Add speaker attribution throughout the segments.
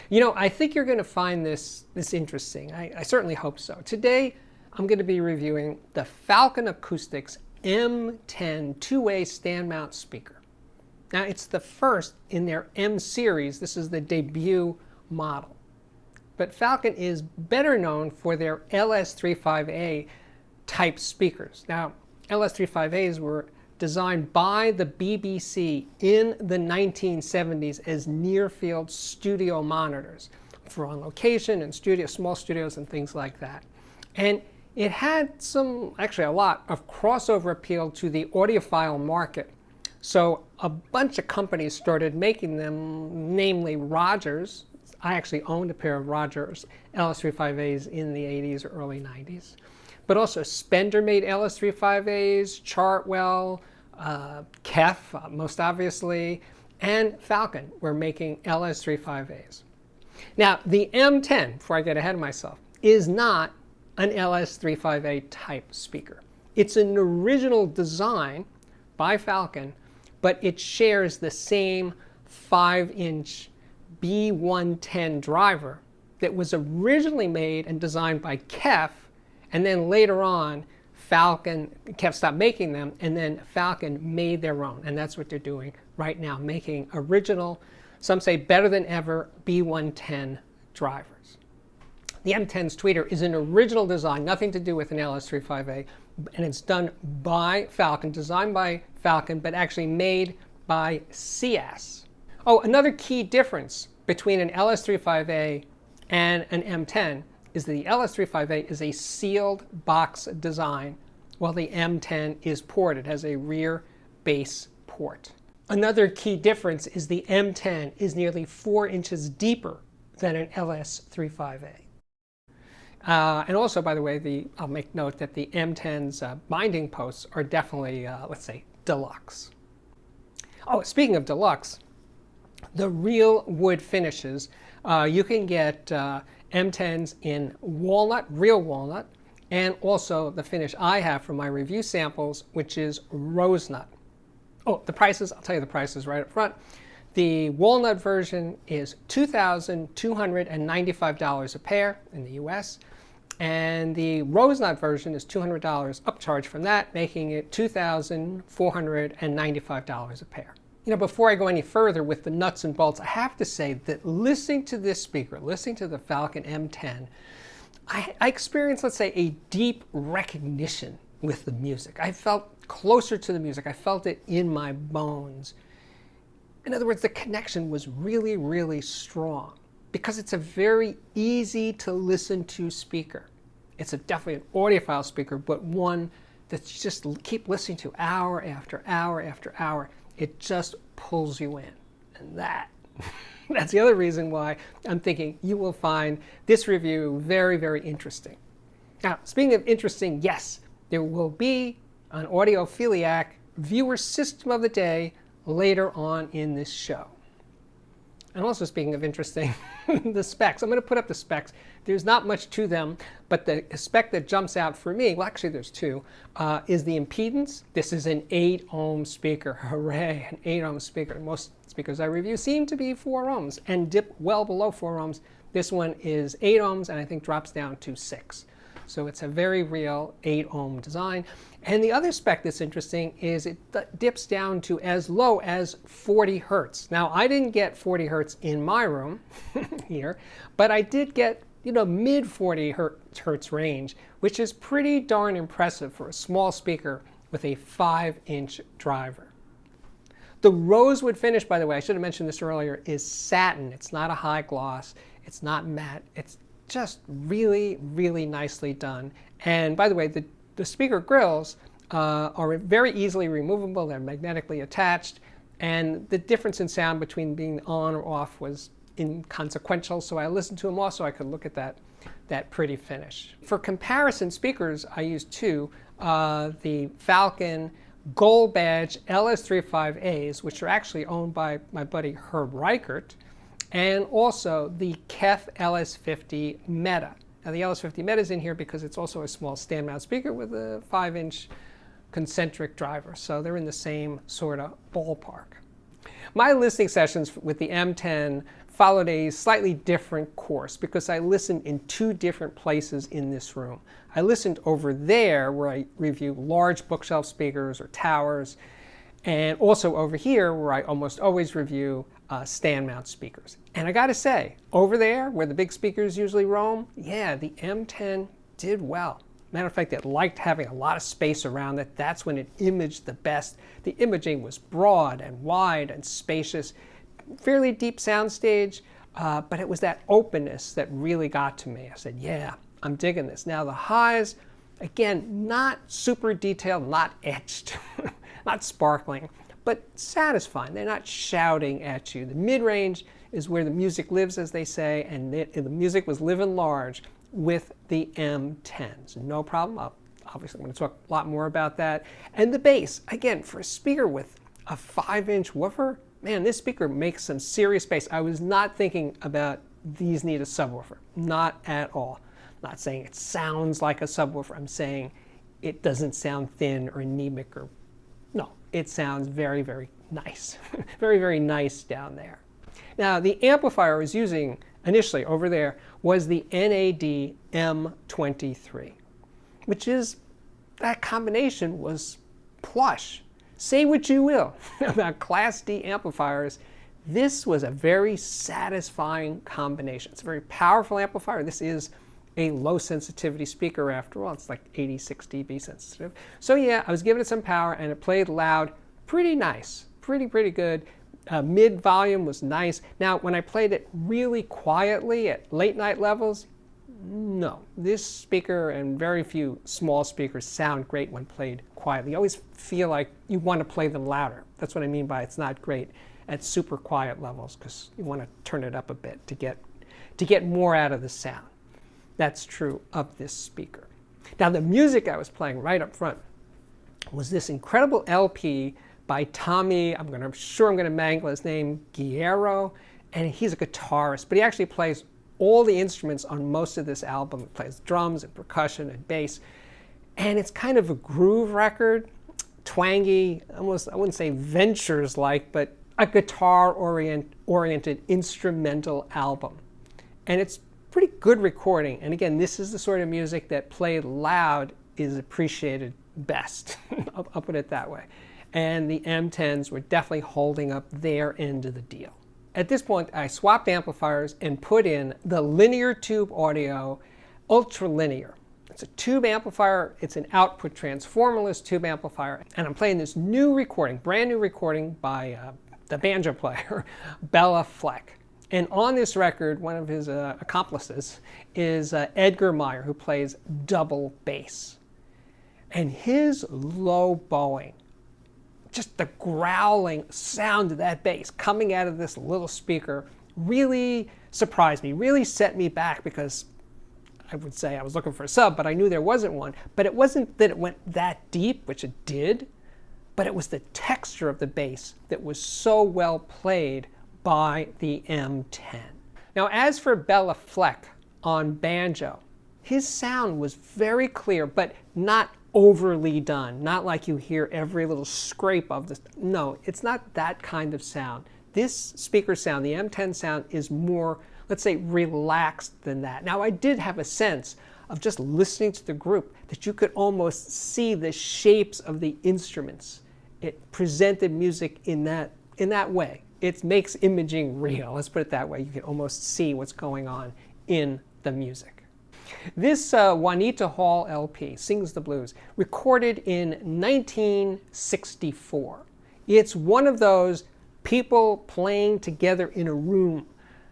Speaker 1: You know, I think you're going to find this interesting. I certainly hope so. Today, I'm going to be reviewing the Falcon Acoustics M10 two-way stand mount speaker. Now, it's the first in their M series. This is the debut model. But Falcon is better known for their LS35A type speakers. Now, LS35As were designed by the BBC in the 1970s as near-field studio monitors for on location and small studios and things like that. And it had actually a lot of crossover appeal to the audiophile market. So a bunch of companies started making them, namely Rogers. I actually owned a pair of Rogers LS35As in the 80s or early 90s. But also Spender made LS35As, Chartwell, KEF, most obviously, and Falcon were making LS35As. Now, the M10, before I get ahead of myself, is not an LS35A type speaker. It's an original design by Falcon, but it shares the same 5-inch B110 driver that was originally made and designed by KEF, and then later on KEF stopped making them, and then Falcon made their own, and that's what they're doing right now, making original, some say better than ever, B110 drivers. The M10's tweeter is an original design, nothing to do with an LS35A, and it's done by Falcon, designed by Falcon, but actually made by CS. Oh, another key difference between an LS35A and an M10 is that the LS35A is a sealed box design, while the M10 is ported, has a rear base port. Another key difference is the M10 is nearly 4 inches deeper than an LS35A. And also, by the way, I'll make note that the M10's binding posts are definitely, let's say, deluxe. Oh, speaking of deluxe, the real wood finishes, you can get M10s in walnut, real walnut, and also the finish I have for my review samples, which is rose nut. Oh, the prices, I'll tell you the prices right up front. The walnut version is $2,295 a pair in the US, and the rose nut version is $200 upcharge from that, making it $2,495 a pair. You know, before I go any further with the nuts and bolts, I have to say that listening to this speaker, listening to the Falcon M10, I experienced, let's say, a deep recognition with the music. I felt closer to the music. I felt it in my bones. In other words, the connection was really, really strong because it's a very easy to listen to speaker. It's definitely an audiophile speaker, but one that you just keep listening to hour after hour after hour. It just pulls you in. And that's the other reason why I'm thinking you will find this review very, very interesting. Now, speaking of interesting, yes, there will be an Audiophiliac viewer system of the day later on in this show. And also, speaking of interesting, the specs. I'm going to put up the specs. There's not much to them, but the spec that jumps out for me, well, actually there's two, is the impedance. This is an 8 ohm speaker. Hooray, an 8 ohm speaker. Most speakers I review seem to be 4 ohms and dip well below 4 ohms. This one is 8 ohms and I think drops down to 6. So it's a very real 8 ohm design. And the other spec that's interesting is it dips down to as low as 40 hertz. Now, I didn't get 40 hertz in my room here, but I did get, you know, mid 40 hertz range, which is pretty darn impressive for a small speaker with a 5-inch driver. The rosewood finish, by the way, I should have mentioned this earlier, is satin. It's not a high gloss. It's not matte. It's just really, really nicely done. And by the way, the speaker grills are very easily removable. They're magnetically attached. And the difference in sound between being on or off was inconsequential. So I listened to them all so I could look at that pretty finish. For comparison speakers, I used two. The Falcon Gold Badge LS35As, which are actually owned by my buddy Herb Reichert, and also the KEF LS50 Meta. Now the LS50 Meta is in here because it's also a small stand mount speaker with a 5-inch concentric driver, so they're in the same sort of ballpark. My listening sessions with the M10 followed a slightly different course because I listened in two different places in this room. I listened over there where I review large bookshelf speakers or towers, and also over here where I almost always review stand mount speakers. And I gotta say, over there where the big speakers usually roam, yeah, the M10 did well. Matter of fact, it liked having a lot of space around it. That's when it imaged the best. The imaging was broad and wide and spacious, fairly deep soundstage, but it was that openness that really got to me. I said, yeah, I'm digging this. Now the highs, again, not super detailed, not etched, not sparkling, but satisfying. They're not shouting at you. The mid-range is where the music lives, as they say, and the music was living large with the M10s. No problem. Obviously, I'm going to talk a lot more about that. And the bass, again, for a speaker with a 5-inch woofer, man, this speaker makes some serious bass. I was not thinking about these need a subwoofer. Not at all. I'm not saying it sounds like a subwoofer. I'm saying it doesn't sound thin or anemic or... No, it sounds very, very nice. Very, very nice down there. Now, the amplifier I was using initially over there was the NAD M23, which is, that combination was plush. Say what you will about Class D amplifiers. This was a very satisfying combination. It's a very powerful amplifier. This is a low sensitivity speaker after all. It's like 86 dB sensitive. So yeah, I was giving it some power and it played loud. Pretty nice. Pretty good. Mid volume was nice. Now, when I played it really quietly at late night levels, no. This speaker and very few small speakers sound great when played quietly. You always feel like you want to play them louder. That's what I mean by it's not great at super quiet levels, because you want to turn it up a bit to get more out of the sound. That's true of this speaker. Now, the music I was playing right up front was this incredible LP by Tommy, I'm sure I'm going to mangle his name, Guerrero, and he's a guitarist, but he actually plays all the instruments on most of this album. He plays drums and percussion and bass, and it's kind of a groove record, twangy, almost, I wouldn't say Ventures-like, but a guitar-oriented instrumental album. And it's pretty good recording, and again, this is the sort of music that played loud is appreciated best. I'll put it that way. And the M10s were definitely holding up their end of the deal. At this point, I swapped amplifiers and put in the linear tube audio ultra linear. It's a tube amplifier. It's an output transformerless tube amplifier. And I'm playing this new recording, brand new recording by the banjo player, Bela Fleck. And on this record, one of his accomplices is Edgar Meyer, who plays double bass. And his low bowing, just the growling sound of that bass coming out of this little speaker really surprised me, really set me back, because I would say I was looking for a sub, but I knew there wasn't one. But it wasn't that it went that deep, which it did, but it was the texture of the bass that was so well played by the M10. Now, as for Bela Fleck on banjo, his sound was very clear, but not overly done. Not like you hear every little scrape of this. No, it's not that kind of sound. This speaker sound, the M10 sound, is more, let's say, relaxed than that. Now, I did have a sense of just listening to the group that you could almost see the shapes of the instruments. It presented music in that way. It makes imaging real. Let's put it that way. You can almost see what's going on in the music. This Juanita Hall LP, Sings the Blues, recorded in 1964. It's one of those people playing together in a room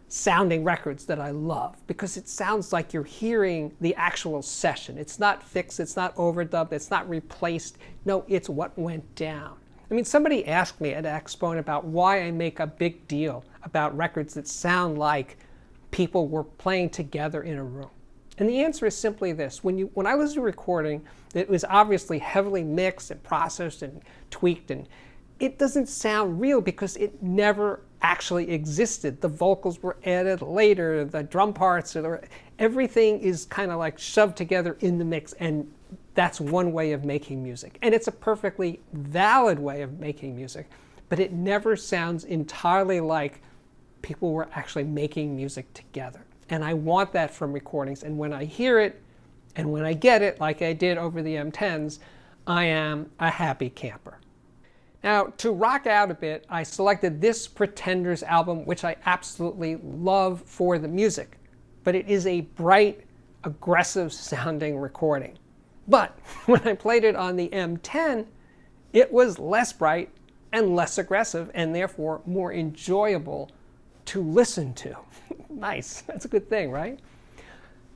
Speaker 1: sounding records that I love, because it sounds like you're hearing the actual session. It's not fixed, it's not overdubbed, it's not replaced. No, it's what went down. I mean, somebody asked me at Expo about why I make a big deal about records that sound like people were playing together in a room. And the answer is simply this. When I listen to a recording that was obviously heavily mixed and processed and tweaked, and it doesn't sound real because it never actually existed. The vocals were added later, the drum parts, everything is kind of like shoved together in the mix, and that's one way of making music. And it's a perfectly valid way of making music, but it never sounds entirely like people were actually making music together. And I want that from recordings. And when I hear it, and when I get it, like I did over the M10s, I am a happy camper. Now, to rock out a bit, I selected this Pretenders album, which I absolutely love for the music. But it is a bright, aggressive sounding recording. But when I played it on the M10, it was less bright and less aggressive, and therefore more enjoyable to listen to. Nice, that's a good thing, right?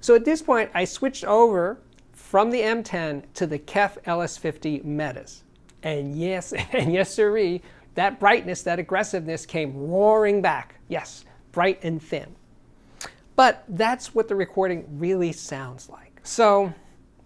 Speaker 1: So at this point, I switched over from the M10 to the KEF LS50 Metas. And yes sirree, that brightness, that aggressiveness came roaring back. Yes, bright and thin. But that's what the recording really sounds like. So,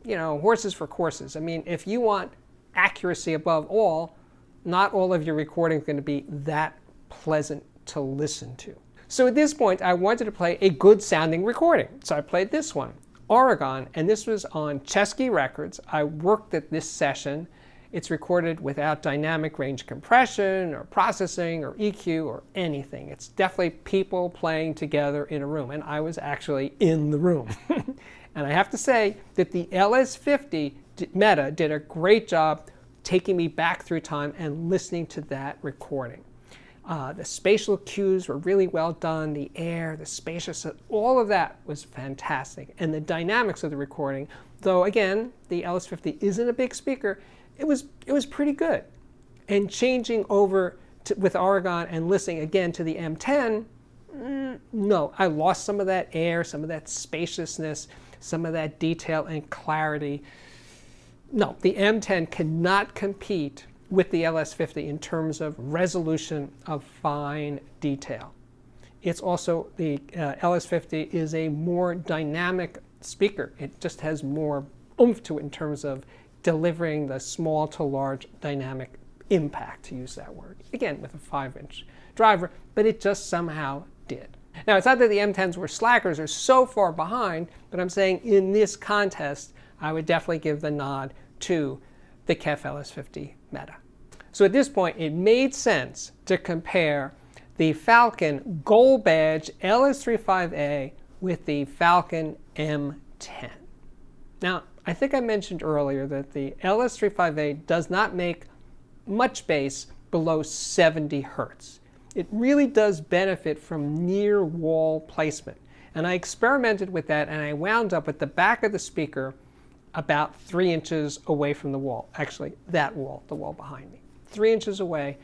Speaker 1: you know, horses for courses. I mean, if you want accuracy above all, not all of your recording is going to be that pleasant to listen to. So at this point, I wanted to play a good sounding recording. So I played this one, Oregon, and this was on Chesky Records. I worked at this session. It's recorded without dynamic range compression or processing or EQ or anything. It's definitely people playing together in a room, and I was actually in the room. And I have to say that the LS50 Meta did a great job taking me back through time and listening to that recording. The spatial cues were really well done, the air, the spaciousness, all of that was fantastic. And the dynamics of the recording, though again, the LS50 isn't a big speaker, it was pretty good. And changing over with Oregon and listening again to the M10, no, I lost some of that air, some of that spaciousness, some of that detail and clarity. No, the M10 cannot compete with the LS50 in terms of resolution of fine detail. It's also, the LS50 is a more dynamic speaker. It just has more oomph to it in terms of delivering the small to large dynamic impact, to use that word. Again, with a 5-inch driver, but it just somehow did. Now, it's not that the M10s were slackers or so far behind, but I'm saying in this contest, I would definitely give the nod to the KEF LS50 Meta. So at this point, it made sense to compare the Falcon Gold Badge LS35A with the Falcon M10. Now, I think I mentioned earlier that the LS35A does not make much bass below 70 Hertz. It really does benefit from near wall placement. And I experimented with that, and I wound up at the back of the speaker about 3 inches away from the wall. Actually, that wall, the wall behind me. 3 inches away.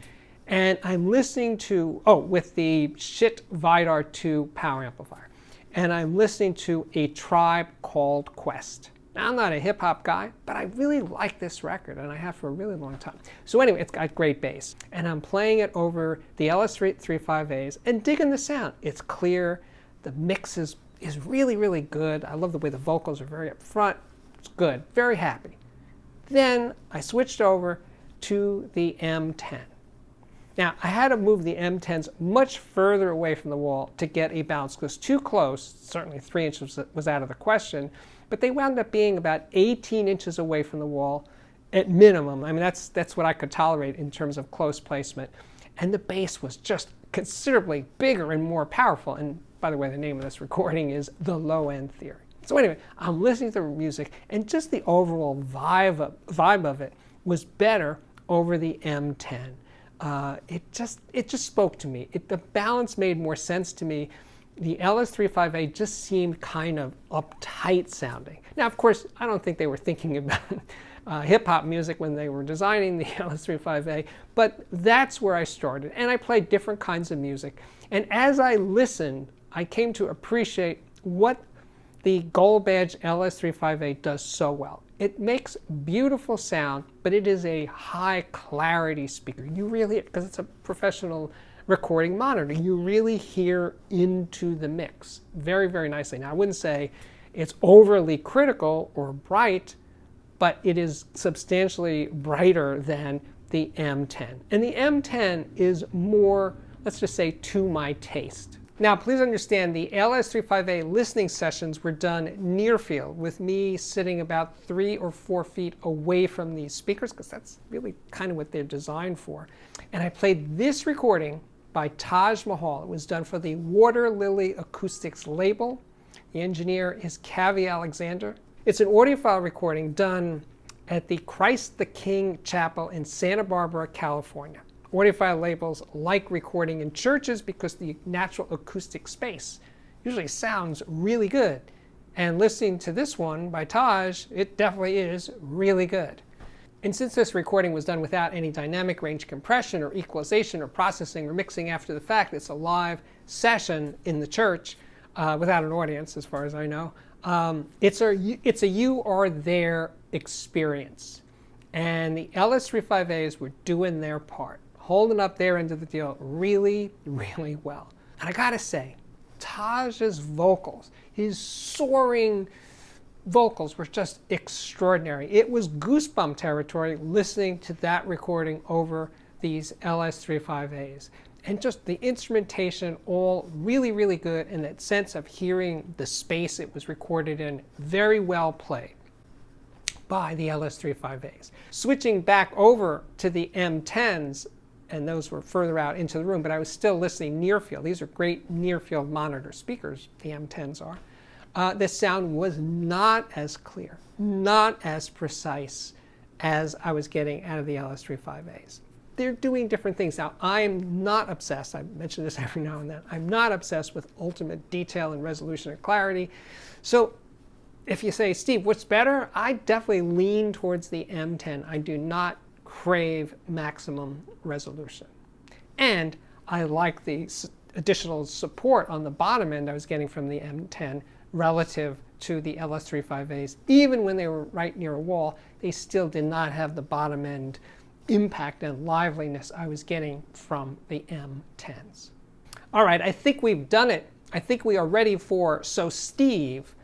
Speaker 1: And I'm listening to, with the Schiit Vidar 2 power amplifier. And I'm listening to A Tribe Called Quest. Now, I'm not a hip hop guy, but I really like this record, and I have for a really long time. So anyway, it's got great bass. And I'm playing it over the LS35As and digging the sound. It's clear. The mix is really, really good. I love the way the vocals are very up front. It's good. Very happy. Then I switched over to the M10. Now, I had to move the M10s much further away from the wall to get a bounce, because too close, certainly 3 inches was out of the question, but they wound up being about 18 inches away from the wall at minimum. I mean, that's what I could tolerate in terms of close placement. And the bass was just considerably bigger and more powerful. And by the way, the name of this recording is The Low End Theory. So anyway, I'm listening to the music, and just the overall vibe of it was better over the M10. It just spoke to me. The balance made more sense to me. The LS35A just seemed kind of uptight sounding. Now, of course, I don't think they were thinking about hip-hop music when they were designing the LS35A, but that's where I started. And I played different kinds of music. And as I listened, I came to appreciate what the Gold Badge LS35A does so well. It makes beautiful sound, but it is a high clarity speaker. You really, because it's a professional recording monitor, you really hear into the mix very, very nicely. Now, I wouldn't say it's overly critical or bright, but it is substantially brighter than the M10. And the M10 is more, let's just say, to my taste. Now, please understand, the LS35A listening sessions were done near field, with me sitting about 3 or 4 feet away from these speakers, because that's really kind of what they're designed for. And I played this recording by Taj Mahal. It was done for the Water Lily Acoustics label. The engineer is Kavi Alexander. It's an audiophile recording done at the Christ the King Chapel in Santa Barbara, California. Audiophile labels like recording in churches because the natural acoustic space usually sounds really good. And listening to this one by Taj, it definitely is really good. And since this recording was done without any dynamic range compression or equalization or processing or mixing after the fact, it's a live session in the church without an audience, as far as I know. It's a you are there experience. And the LS35As were doing their part, holding up their end of the deal really, really well. And I gotta say, Taj's vocals, his soaring vocals were just extraordinary. It was goosebump territory listening to that recording over these LS35As. And just the instrumentation, all really, really good, and that sense of hearing the space it was recorded in, very well played by the LS35As. Switching back over to the M10s, and those were further out into the room, but I was still listening near field. These are great near field monitor speakers, the M10s are. The sound was not as clear, not as precise as I was getting out of the LS35As. They're doing different things. Now, I'm not obsessed, I mention this every now and then, I'm not obsessed with ultimate detail and resolution and clarity. So if you say, Steve, what's better? I definitely lean towards the M10. I do not crave maximum resolution. And I like the additional support on the bottom end I was getting from the M10 relative to the LS35As. Even when they were right near a wall, they still did not have the bottom end impact and liveliness I was getting from the M10s. All right, I think we've done it. I think we are ready for, so Steve,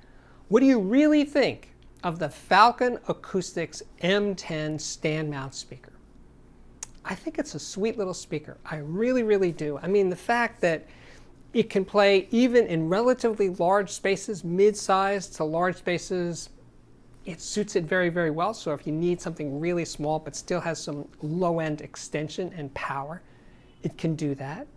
Speaker 1: what do you really think of the Falcon Acoustics M10 stand mount speaker? I think it's a sweet little speaker. I really, really do. I mean, the fact that it can play even in relatively large spaces, mid-sized to large spaces, it suits it very, very well. So if you need something really small but still has some low-end extension and power, it can do that.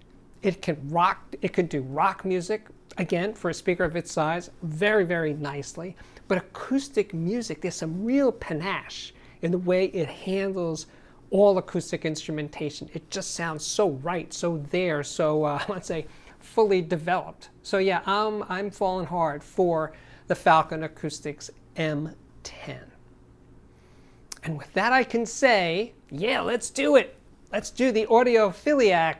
Speaker 1: It can do rock music, again, for a speaker of its size, very, very nicely. But acoustic music, there's some real panache in the way it handles all acoustic instrumentation. It just sounds so right, so there, so let's say fully developed. So yeah, I'm falling hard for the Falcon Acoustics M10. And with that I can say, yeah, let's do it. Let's do the Audiophiliac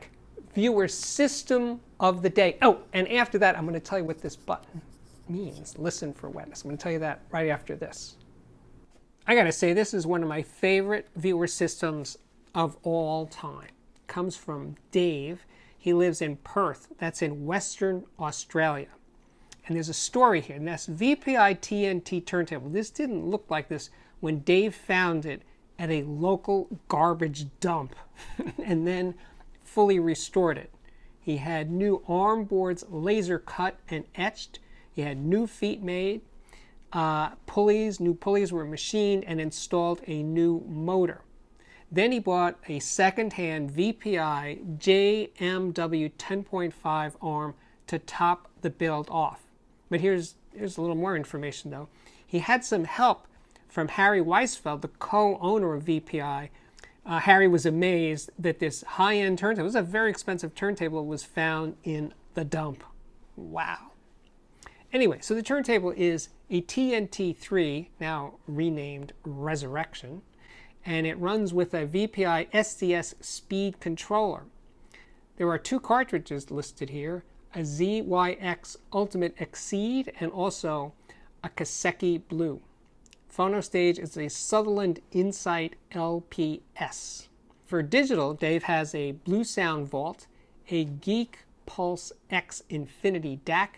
Speaker 1: viewer system of the day. Oh, and after that, I'm going to tell you what this button means. Listen for wetness. I'm going to tell you that right after this. I got to say, this is one of my favorite viewer systems of all time. It comes from Dave. He lives in Perth. That's in Western Australia. And there's a story here. And that's VPI TNT turntable. This didn't look like this when Dave found it at a local garbage dump and then fully restored it. He had new arm boards laser cut and etched. He had new feet made. New pulleys were machined and installed a new motor. Then he bought a second-hand VPI JMW 10.5 arm to top the build off. But here's a little more information though. He had some help from Harry Weisfeld, the co-owner of VPI. Harry was amazed that this high-end turntable, it was a very expensive turntable, was found in the dump. Wow. Anyway, so the turntable is a TNT3, now renamed Resurrection, and it runs with a VPI SDS speed controller. There are two cartridges listed here, a ZYX Ultimate Exceed and also a Kaseki Blue. Phonostage is a Sutherland Insight LPS. For digital, Dave has a Blue Sound Vault, a Geek Pulse X Infinity DAC,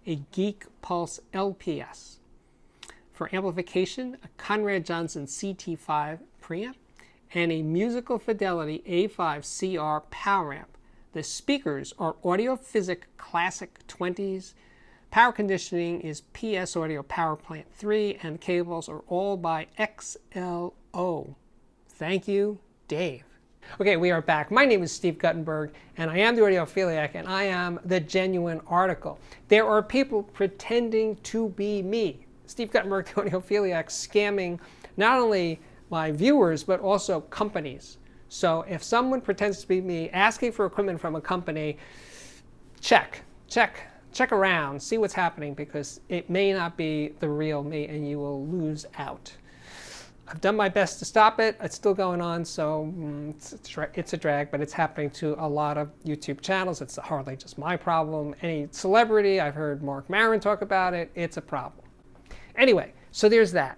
Speaker 1: a Geek Pulse LPS. For amplification, a Conrad Johnson CT5 preamp and a Musical Fidelity A5 CR power amp. The speakers are Audiophiliac Classic 20s. Power conditioning is PS Audio Power Plant 3, and cables are all by XLO. Thank you, Dave. Okay, we are back. My name is Steve Guttenberg, and I am the Audiophiliac, and I am the genuine article. There are people pretending to be me, Steve Guttenberg, the Audiophiliac, scamming not only my viewers, but also companies. So if someone pretends to be me, asking for equipment from a company, check around, see what's happening, because it may not be the real me, and you will lose out. I've done my best to stop it. It's still going on, so it's a drag, but it's happening to a lot of YouTube channels. It's hardly just my problem. Any celebrity, I've heard Mark Maron talk about it, it's a problem. Anyway, so there's that.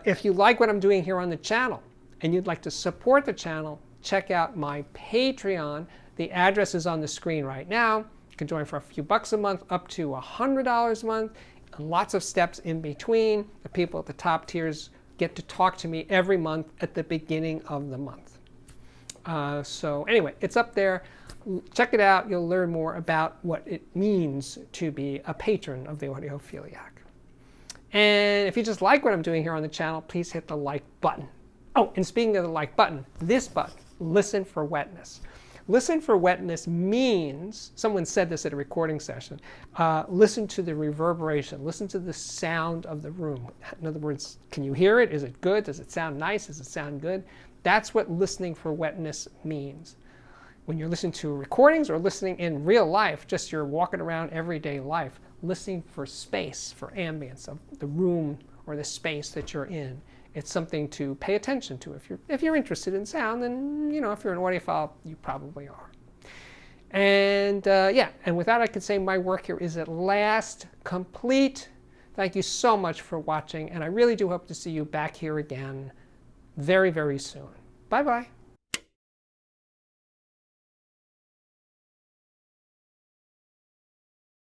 Speaker 1: If you like what I'm doing here on the channel and you'd like to support the channel, check out my Patreon. The address is on the screen right now. You can join for a few bucks a month, up to $100 a month, and lots of steps in between. The people at the top tiers get to talk to me every month at the beginning of the month. So anyway, it's up there. Check it out. You'll learn more about what it means to be a patron of the Audiophiliac. And if you just like what I'm doing here on the channel, please hit the like button. Oh, and speaking of the like button, this button, listen for wetness. Listen for wetness means, someone said this at a recording session, listen to the reverberation, listen to the sound of the room. In other words, can you hear it? Is it good? Does it sound nice? Does it sound good? That's what listening for wetness means. When you're listening to recordings or listening in real life, just you're walking around everyday life, listening for space, for ambience of the room or the space that you're in. It's something to pay attention to. If you're interested in sound, then, if you're an audiophile, you probably are. And yeah, and with that, I can say my work here is at last complete. Thank you so much for watching, and I really do hope to see you back here again very, very soon. Bye-bye.